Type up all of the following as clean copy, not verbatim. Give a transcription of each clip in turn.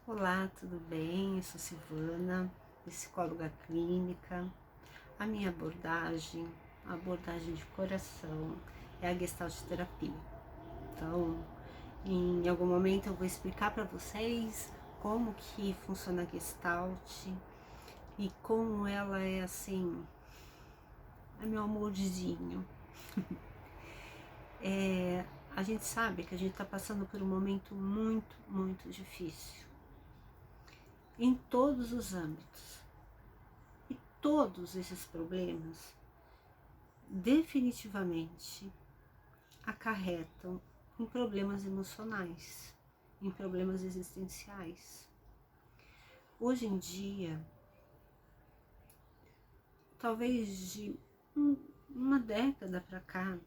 Olá, tudo bem? Eu sou Silvana, psicóloga clínica. A minha abordagem, a abordagem de coração, é a Gestalt terapia. Então, em algum momento eu vou explicar para vocês como que funciona a Gestalt e como ela é assim, é meu amorzinho. A gente sabe que a gente está passando por um momento muito difícil em todos os âmbitos. E todos esses problemas definitivamente acarretam em problemas emocionais, em problemas existenciais. Hoje em dia, talvez de uma década para cá,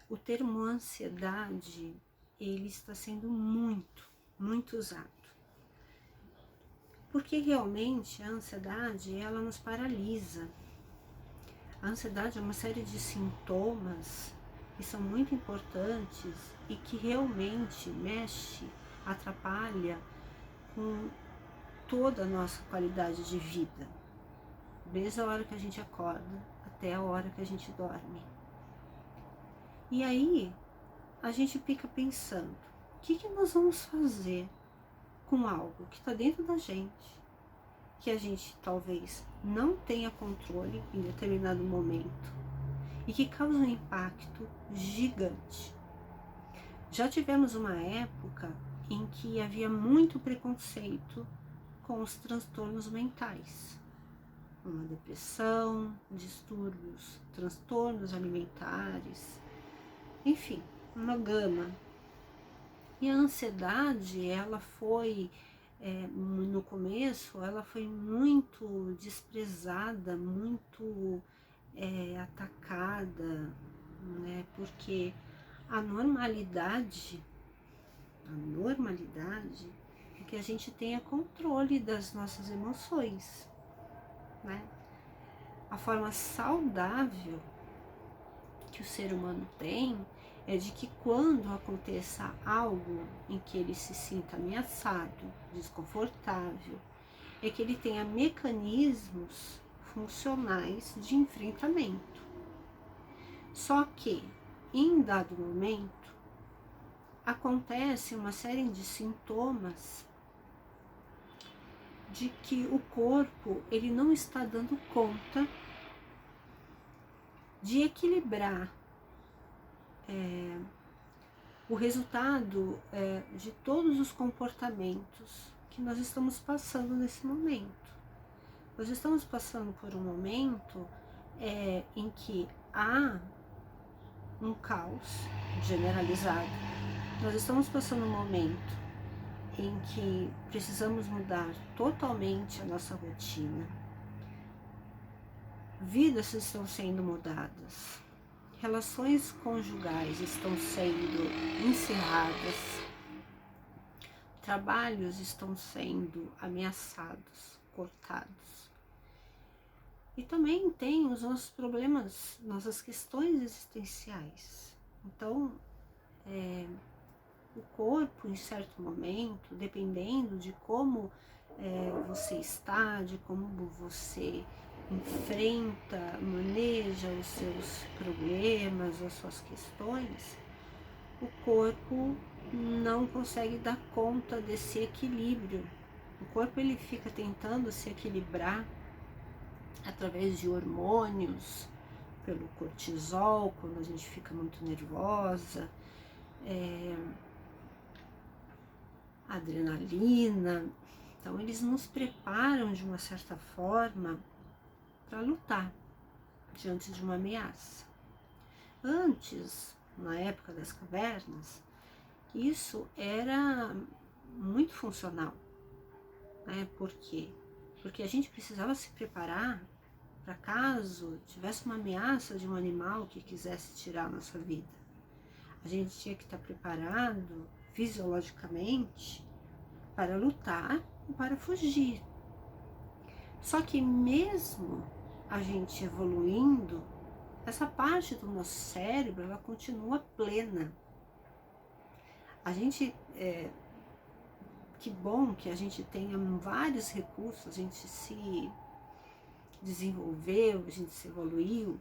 o termo ansiedade ele está sendo muito usado. Porque realmente a ansiedade ela nos paralisa. A ansiedade é uma série de sintomas que são muito importantes e que realmente mexe, atrapalha com toda a nossa qualidade de vida, desde a hora que a gente acorda até a hora que a gente dorme. E aí a gente fica pensando, o que nós vamos fazer com algo que está dentro da gente, que a gente talvez não tenha controle em determinado momento, e que causa um impacto gigante. Já tivemos uma época em que havia muito preconceito com os transtornos mentais, uma depressão, distúrbios, transtornos alimentares, enfim, uma gama. E a ansiedade, ela foi, no começo, ela foi muito desprezada, muito atacada, né? Porque a normalidade é que a gente tenha controle das nossas emoções, né? A forma saudável que o ser humano tem é de que quando aconteça algo em que ele se sinta ameaçado, desconfortável, é que ele tenha mecanismos funcionais de enfrentamento. Só que, em dado momento, acontece uma série de sintomas de que o corpo ele não está dando conta de equilibrar o resultado de todos os comportamentos que nós estamos passando nesse momento. Nós estamos passando por um momento em que há um caos generalizado. Nós estamos passando um momento em que precisamos mudar totalmente a nossa rotina. Vidas estão sendo mudadas, relações conjugais estão sendo encerradas, trabalhos estão sendo ameaçados, cortados. E também tem os nossos problemas, nossas questões existenciais. Então, o corpo, em certo momento, dependendo de como você está, de como você enfrenta, maneja os seus problemas, as suas questões, o corpo não consegue dar conta desse equilíbrio. O corpo ele fica tentando se equilibrar através de hormônios, pelo cortisol, quando a gente fica muito nervosa, adrenalina. Então eles nos preparam de uma certa forma para lutar diante de uma ameaça. Antes, na época das cavernas, isso era muito funcional, né? Por quê? Porque a gente precisava se preparar para caso tivesse uma ameaça de um animal que quisesse tirar a nossa vida. A gente tinha que estar preparado fisiologicamente para lutar ou para fugir. Só que mesmo a gente evoluindo, essa parte do nosso cérebro ela continua plena. A gente que bom que a gente tenha vários recursos, a gente se desenvolveu, a gente se evoluiu,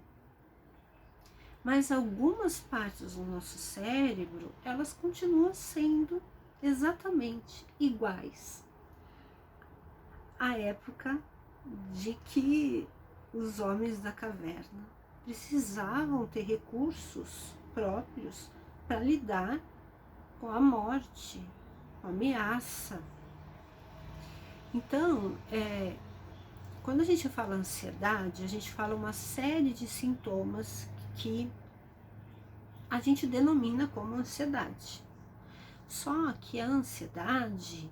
mas algumas partes do nosso cérebro, elas continuam sendo exatamente iguais à época de que os homens da caverna precisavam ter recursos próprios para lidar com a morte, com a ameaça. Então, quando a gente fala ansiedade, a gente fala uma série de sintomas que a gente denomina como ansiedade. Só que a ansiedade,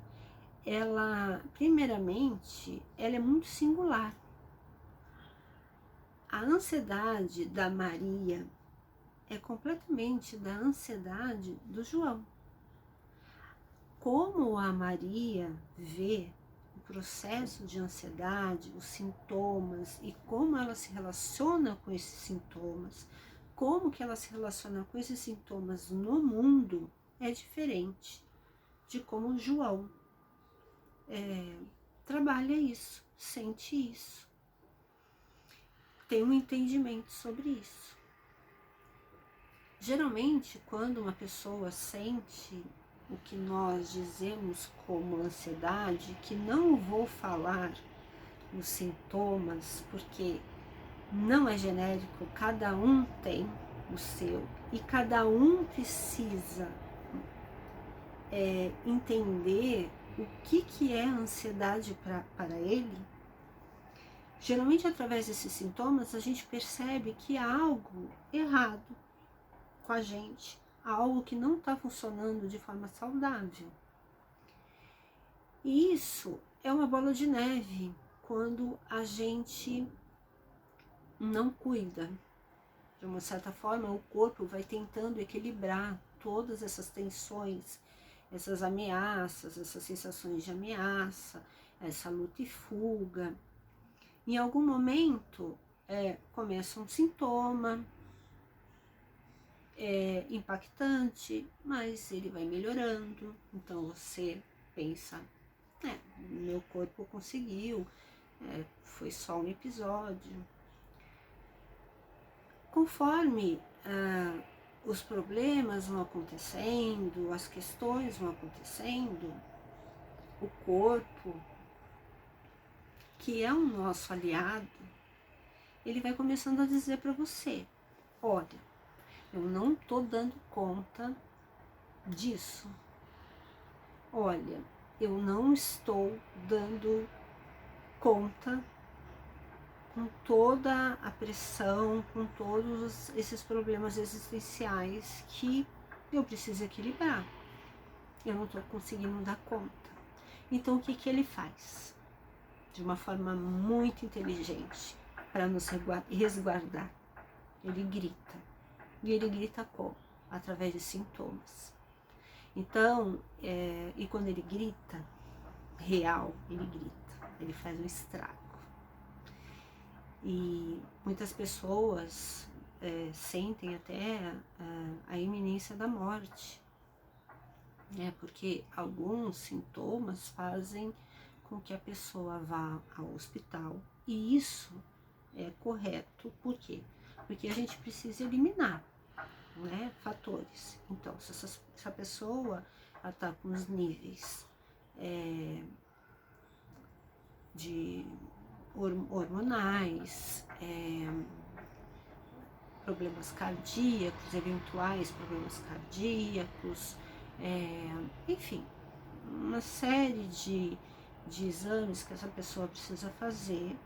ela, primeiramente, ela é muito singular. A ansiedade da Maria é completamente da ansiedade do João. Como a Maria vê o processo de ansiedade, os sintomas e como ela se relaciona com esses sintomas, como que ela se relaciona com esses sintomas no mundo, é diferente de como o João trabalha isso, sente isso, tem um entendimento sobre isso. Geralmente, quando uma pessoa sente o que nós dizemos como ansiedade, que não vou falar os sintomas, porque não é genérico, cada um tem o seu e cada um precisa entender o que é ansiedade para ele. Geralmente, através desses sintomas, a gente percebe que há algo errado com a gente, algo que não está funcionando de forma saudável. E isso é uma bola de neve quando a gente não cuida. De uma certa forma, o corpo vai tentando equilibrar todas essas tensões, essas ameaças, essas sensações de ameaça, essa luta e fuga. Em algum momento, começa um sintoma impactante, mas ele vai melhorando. Então você pensa, meu corpo conseguiu, foi só um episódio. Conforme os problemas vão acontecendo, as questões vão acontecendo, o corpo, que é o nosso aliado, ele vai começando a dizer para você, olha, eu não estou dando conta disso. Olha, eu não estou dando conta com toda a pressão, com todos esses problemas existenciais que eu preciso equilibrar. Eu não estou conseguindo dar conta. Então, o que ele faz? De uma forma muito inteligente, para nos resguardar, ele grita. E ele grita como? Através de sintomas. Então, e quando ele grita, real, ele grita, ele faz um estrago. E muitas pessoas sentem até a iminência da morte, porque alguns sintomas fazem com que a pessoa vá ao hospital. E isso é correto, por quê? Porque a gente precisa eliminar, fatores. Então, se a pessoa está com os níveis de hormonais, problemas cardíacos, eventuais problemas cardíacos, enfim, uma série de exames que essa pessoa precisa fazer,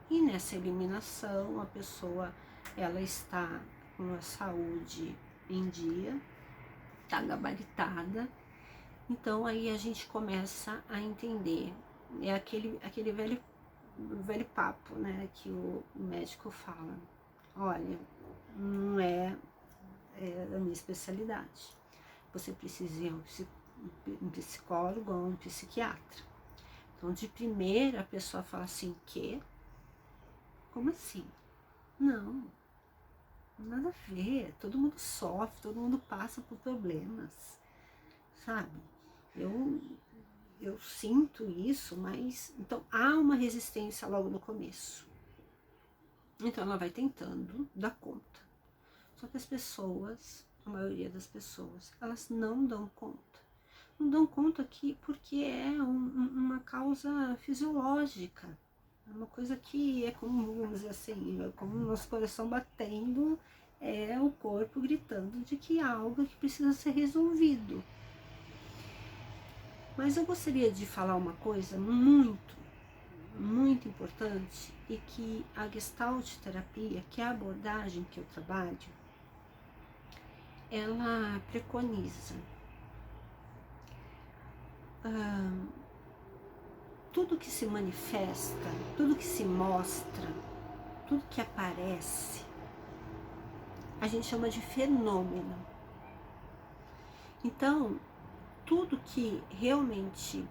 e nessa eliminação a pessoa ela está com a saúde em dia, está gabaritada. Então aí a gente começa a entender, é aquele velho papo, que o médico fala, olha, não é a minha especialidade, você precisa ir um psicólogo ou um psiquiatra. Então de primeira a pessoa fala assim, como assim? Não, nada a ver, todo mundo sofre, todo mundo passa por problemas, sabe? eu sinto isso, mas então há uma resistência logo no começo. Então ela vai tentando dar conta. Só que as pessoas, a maioria das pessoas, elas não dão conta. Não dão conta que porque é uma causa fisiológica. É uma coisa que é como, vamos dizer assim, é como o nosso coração batendo, é o corpo gritando de que há algo que precisa ser resolvido. Mas eu gostaria de falar uma coisa muito importante e que a Gestalt terapia, que é a abordagem que eu trabalho, ela preconiza. Tudo que se manifesta, tudo que se mostra, tudo que aparece, a gente chama de fenômeno. Então, tudo que realmente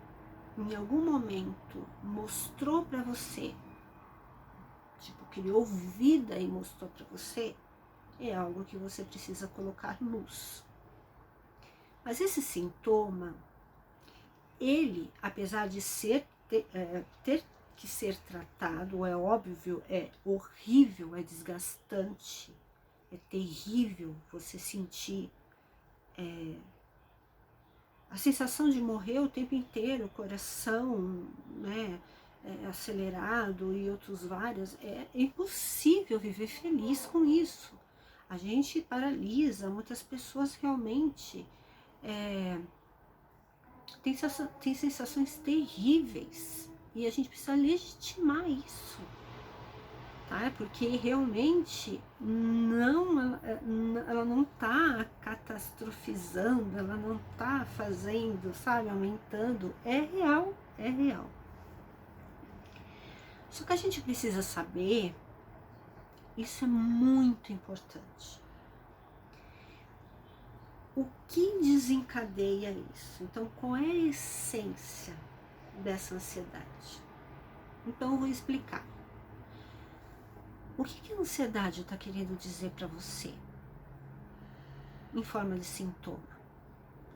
em algum momento mostrou para você, tipo, criou vida e mostrou para você, é algo que você precisa colocar luz. Mas esse sintoma, ele, apesar de ter que ser tratado, é óbvio, é horrível, é desgastante, é terrível você sentir a sensação de morrer o tempo inteiro, o coração, né, acelerado e outros vários. É impossível viver feliz com isso. A gente paralisa, muitas pessoas realmente tem sensações terríveis e a gente precisa legitimar isso, tá? Porque realmente ela não está catastrofizando, ela não está fazendo, sabe, aumentando. É real, é real. Só que a gente precisa saber, isso é muito importante, o que desencadeia isso. Então, qual é a essência dessa ansiedade? Então, eu vou explicar. O que a ansiedade está querendo dizer para você em forma de sintoma?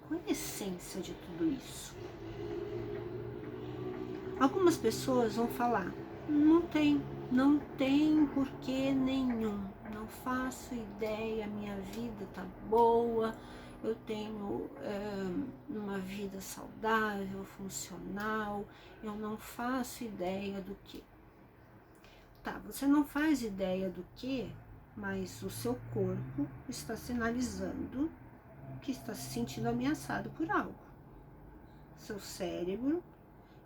Qual é a essência de tudo isso? Algumas pessoas vão falar, não tem porquê nenhum, não faço ideia, minha vida tá boa, eu tenho uma vida saudável, funcional, eu não faço ideia do que. Tá, você não faz ideia do que, mas o seu corpo está sinalizando que está se sentindo ameaçado por algo. Seu cérebro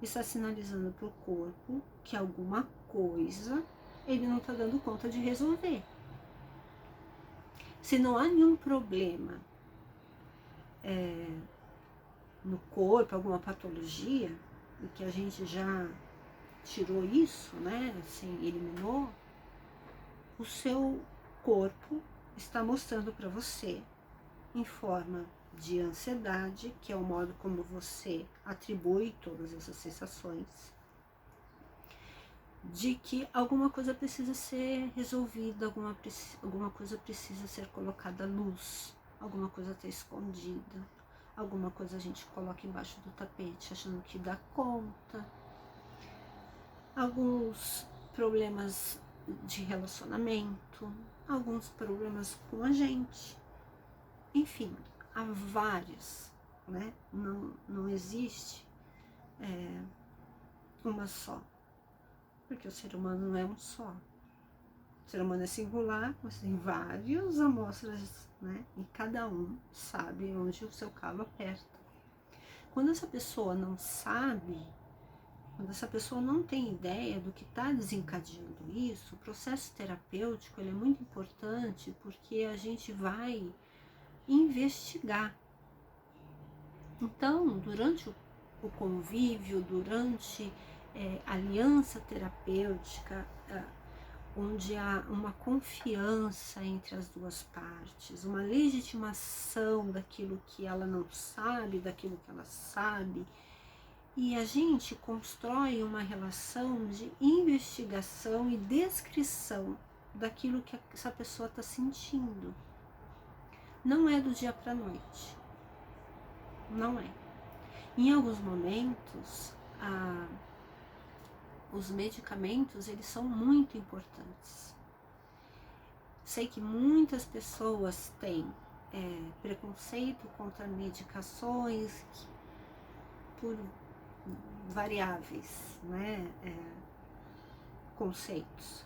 está sinalizando para o corpo que alguma coisa ele não está dando conta de resolver. Se não há nenhum problema no corpo, alguma patologia, e que a gente já tirou isso, né, assim, eliminou, o seu corpo está mostrando para você em forma de ansiedade, que é o modo como você atribui todas essas sensações, de que alguma coisa precisa ser resolvida, alguma coisa precisa ser colocada à luz, alguma coisa está escondida, alguma coisa a gente coloca embaixo do tapete achando que dá conta, alguns problemas de relacionamento, alguns problemas com a gente, enfim, há vários, né? Não existe uma só, porque o ser humano não é um só. O ser humano é singular, mas tem várias amostras, né? E cada um sabe onde o seu calo aperta. Quando essa pessoa não sabe, quando essa pessoa não tem ideia do que está desencadeando isso, o processo terapêutico ele é muito importante porque a gente vai investigar. Então, durante o convívio, durante a aliança terapêutica, onde há uma confiança entre as duas partes, uma legitimação daquilo que ela não sabe, daquilo que ela sabe, e a gente constrói uma relação de investigação e descrição daquilo que essa pessoa está sentindo. Não é do dia para a noite. Não é. Em alguns momentos, os medicamentos, eles são muito importantes. Sei que muitas pessoas têm preconceito contra medicações por variáveis, né, conceitos.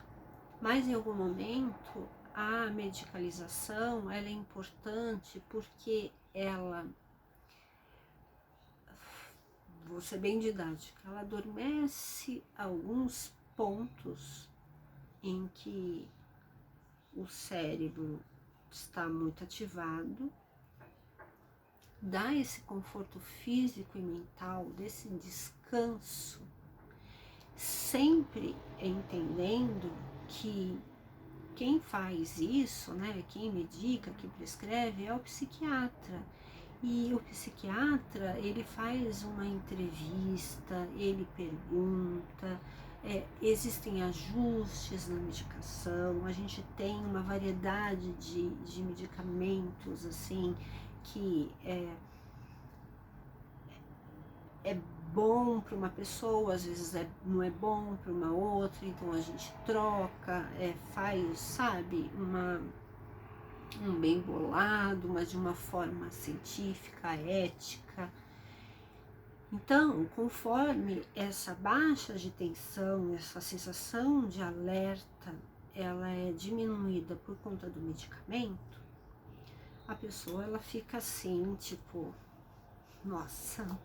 Mas em algum momento a medicalização ela é importante porque ela, vou ser bem didática, ela adormece alguns pontos em que o cérebro está muito ativado, dá esse conforto físico e mental, desse descanso, sempre entendendo que quem faz isso, né, quem medica, quem prescreve é o psiquiatra. E o psiquiatra, ele faz uma entrevista, ele pergunta, existem ajustes na medicação, a gente tem uma variedade de medicamentos, assim, que é bom para uma pessoa, às vezes não é bom para uma outra, então a gente troca, faz, sabe, um bem bolado, mas de uma forma científica, ética. Então, conforme essa baixa de tensão, essa sensação de alerta, ela é diminuída por conta do medicamento, a pessoa ela fica assim, tipo, nossa,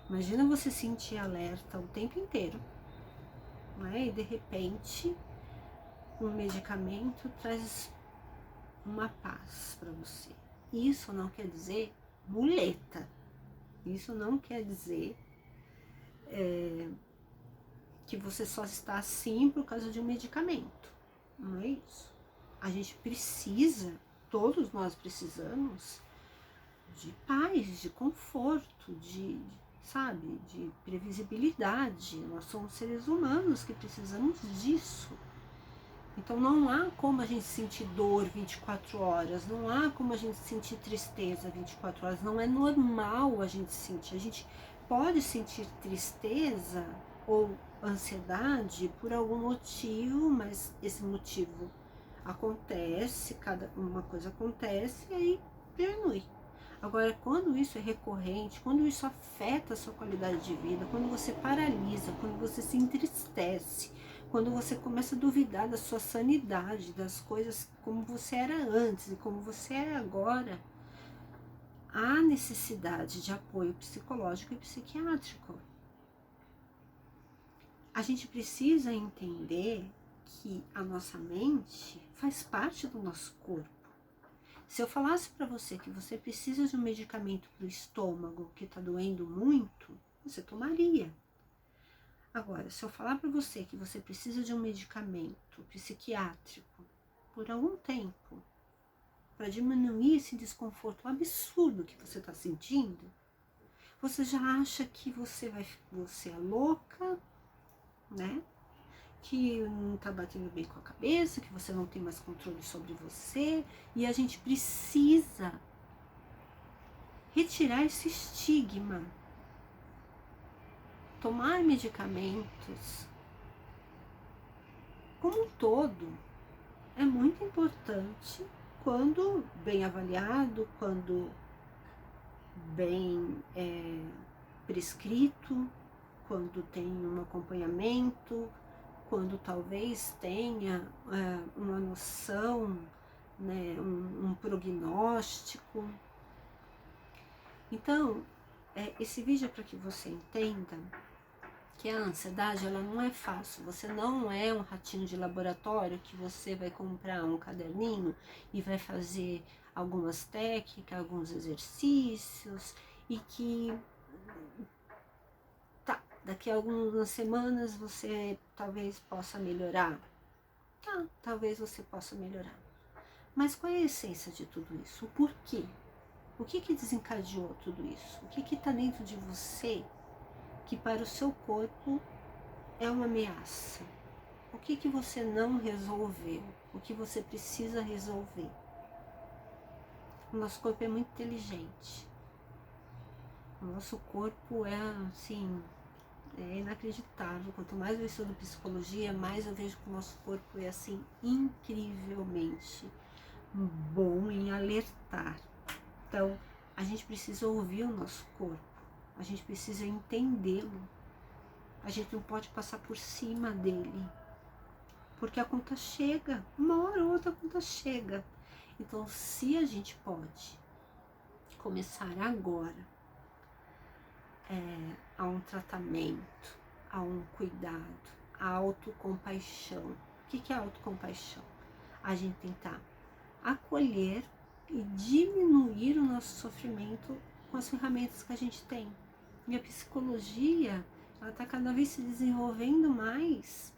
imagina você sentir alerta o tempo inteiro, né? E de repente um medicamento traz uma paz para você. Isso não quer dizer muleta. Isso não quer dizer que você só está assim por causa de um medicamento. Não é isso. A gente precisa, todos nós precisamos de paz, de conforto, sabe, de previsibilidade. Nós somos seres humanos que precisamos disso. Então não há como a gente sentir dor 24 horas, não há como a gente sentir tristeza 24 horas, não é normal a gente sentir. A gente pode sentir tristeza ou ansiedade por algum motivo, mas esse motivo acontece, uma coisa acontece e aí diminui. Agora, quando isso é recorrente, quando isso afeta a sua qualidade de vida, quando você paralisa, quando você se entristece, quando você começa a duvidar da sua sanidade, das coisas como você era antes e como você é agora, há necessidade de apoio psicológico e psiquiátrico. A gente precisa entender que a nossa mente faz parte do nosso corpo. Se eu falasse para você que você precisa de um medicamento para o estômago que está doendo muito, você tomaria. Agora, se eu falar para você que você precisa de um medicamento psiquiátrico por algum tempo, para diminuir esse desconforto absurdo que você está sentindo, você já acha que você é louca, né? Que não está batendo bem com a cabeça, que você não tem mais controle sobre você, e a gente precisa retirar esse estigma. Tomar medicamentos como um todo é muito importante quando bem avaliado, quando bem prescrito, quando tem um acompanhamento, quando talvez tenha uma noção, né, um prognóstico. Então, esse vídeo é para que você entenda que a ansiedade ela não é fácil. Você não é um ratinho de laboratório que você vai comprar um caderninho e vai fazer algumas técnicas, alguns exercícios e que daqui a algumas semanas você talvez possa melhorar. Talvez você possa melhorar. Mas qual é a essência de tudo isso? O porquê? O que desencadeou tudo isso? O que está dentro de você que para o seu corpo é uma ameaça? O que você não resolveu? O que você precisa resolver? O nosso corpo é muito inteligente. O nosso corpo é assim, é inacreditável. Quanto mais eu estudo psicologia, mais eu vejo que o nosso corpo é assim incrivelmente bom em alertar. Então, a gente precisa ouvir o nosso corpo, a gente precisa entendê-lo. A gente não pode passar por cima dele, porque a conta chega, uma hora ou outra a conta chega. Então, se a gente pode começar agora a um tratamento, a um cuidado, a autocompaixão. O que é autocompaixão? A gente tentar acolher e diminuir o nosso sofrimento com as ferramentas que a gente tem. E a psicologia, ela está cada vez se desenvolvendo mais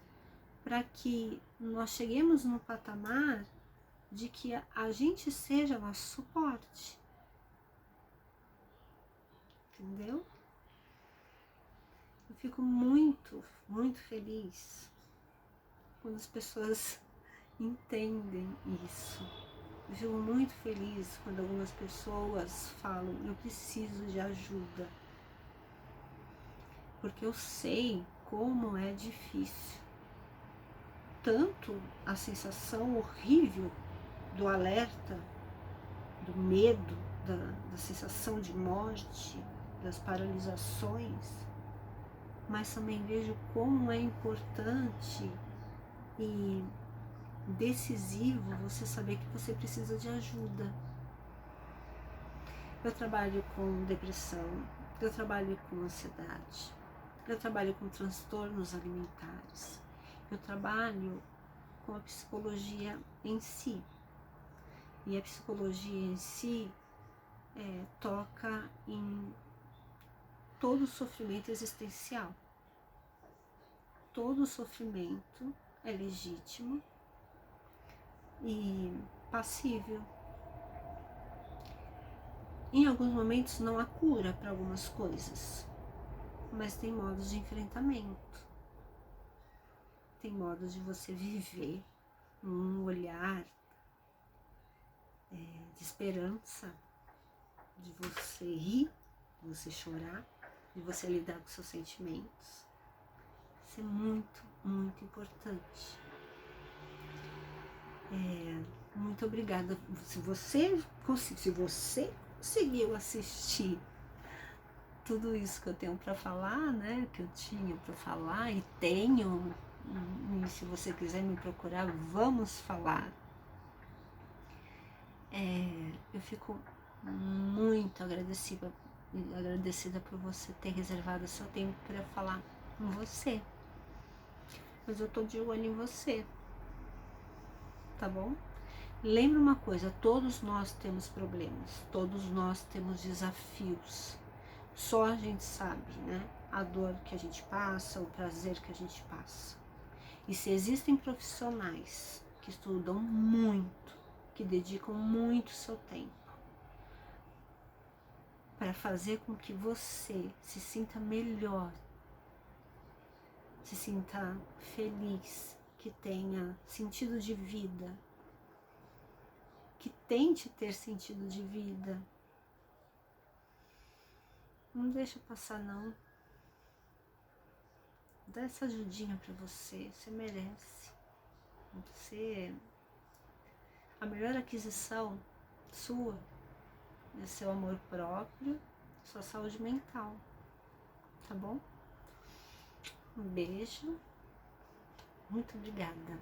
para que nós cheguemos no patamar de que a gente seja nosso suporte. Entendeu? Eu fico muito, muito feliz quando as pessoas entendem isso. Eu fico muito feliz quando algumas pessoas falam, eu preciso de ajuda. Porque eu sei como é difícil. Tanto a sensação horrível do alerta, do medo, da sensação de morte, das paralisações, mas também vejo como é importante e decisivo você saber que você precisa de ajuda. Eu trabalho com depressão, eu trabalho com ansiedade, eu trabalho com transtornos alimentares, eu trabalho com a psicologia em si. E a psicologia em si toca em todo o sofrimento existencial. Todo sofrimento é legítimo e passível. Em alguns momentos não há cura para algumas coisas, mas tem modos de enfrentamento. Tem modos de você viver um olhar de esperança, de você rir, de você chorar, de você lidar com seus sentimentos. Isso é muito, muito importante. Muito obrigada. Se você conseguiu assistir tudo isso que eu tenho para falar, né? Que eu tinha para falar e tenho, e se você quiser me procurar, vamos falar. Eu fico muito agradecida por você ter reservado seu tempo para falar com você. Mas eu tô de olho em você, tá bom? Lembra uma coisa, todos nós temos problemas, todos nós temos desafios. Só a gente sabe, né? A dor que a gente passa, o prazer que a gente passa. E se existem profissionais que estudam muito, que dedicam muito seu tempo para fazer com que você se sinta melhor, se sinta feliz, que tenha sentido de vida, que tente ter sentido de vida, não deixa passar não. Dá essa ajudinha pra você, você merece. A melhor aquisição sua é seu amor próprio, sua saúde mental, tá bom? Um beijo, muito obrigada.